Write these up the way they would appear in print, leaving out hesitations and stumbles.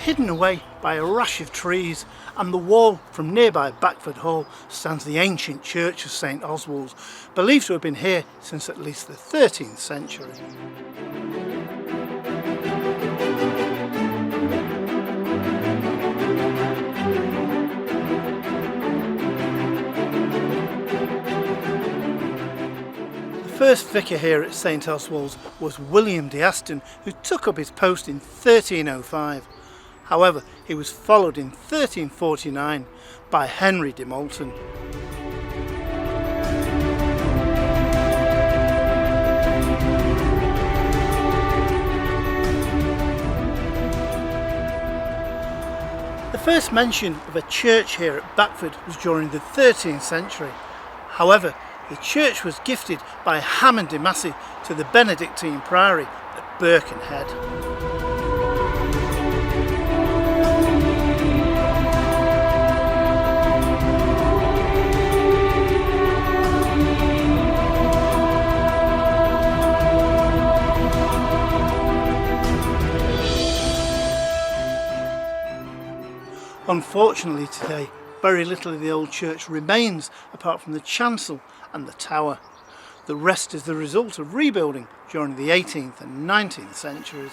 Hidden away by a rash of trees and the wall from nearby Backford Hall stands the ancient church of St Oswald, believed to have been here since at least the 13th century. The first vicar here at St Oswald was William de Aston, who took up his post in 1305. However, he was followed in 1349 by Henry de Moulton. The first mention of a church here at Backford was during the 13th century. However, the church was gifted by Hammond de Massey to the Benedictine Priory at Birkenhead. Unfortunately today, very little of the old church remains apart from the chancel and the tower. The rest is the result of rebuilding during the 18th and 19th centuries.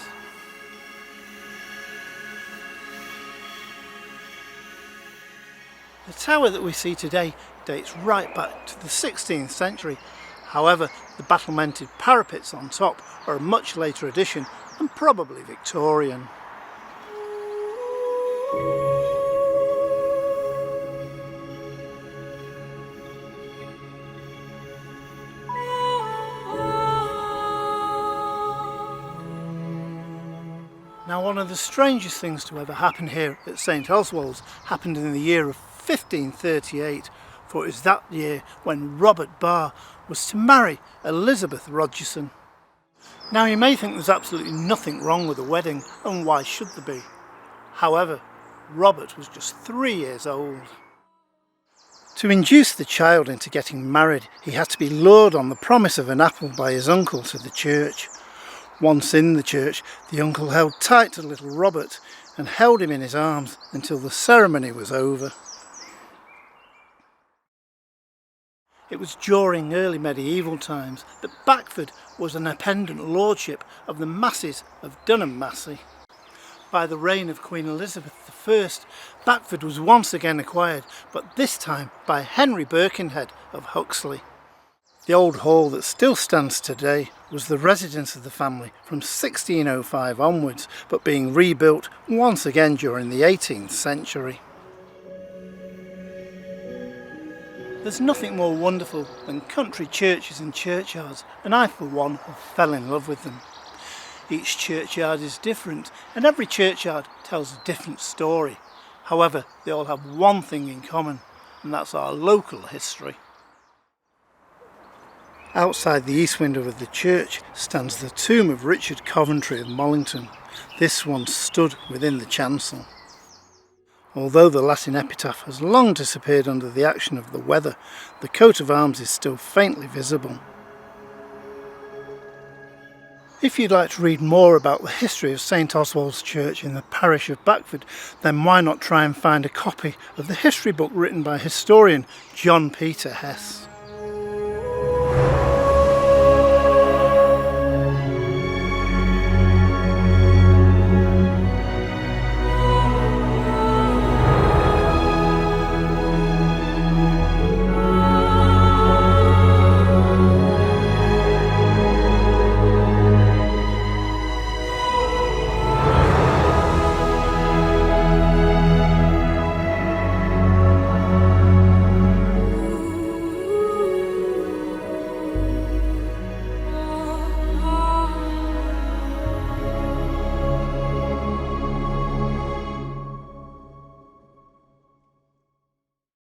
The tower that we see today dates right back to the 16th century. However, the battlemented parapets on top are a much later addition and probably Victorian. Now, one of the strangest things to ever happen here at St Oswald happened in the year of 1538, for it was that year when Robert Barr was to marry Elizabeth Rogerson. Now, you may think there's absolutely nothing wrong with the wedding, and why should there be? However, Robert was just 3 years old. To induce the child into getting married, he had to be lured on the promise of an apple by his uncle to the church. Once in the church, the uncle held tight to little Robert and held him in his arms until the ceremony was over. It was during early medieval times that Backford was an appendant lordship of the Masseys of Dunham Massey. By the reign of Queen Elizabeth I, Backford was once again acquired, but this time by Henry Birkenhead of Huxley. The old hall that still stands today was the residence of the family from 1605 onwards, but being rebuilt once again during the 18th century. There's nothing more wonderful than country churches and churchyards, and I for one fell in love with them. Each churchyard is different, and every churchyard tells a different story. However, they all have one thing in common, and that's our local history. Outside the east window of the church stands the tomb of Richard Coventry of Mollington. This one stood within the chancel. Although the Latin epitaph has long disappeared under the action of the weather, the coat of arms is still faintly visible. If you'd like to read more about the history of St Oswald's Church in the parish of Backford, then why not try and find a copy of the history book written by historian John Peter Hess.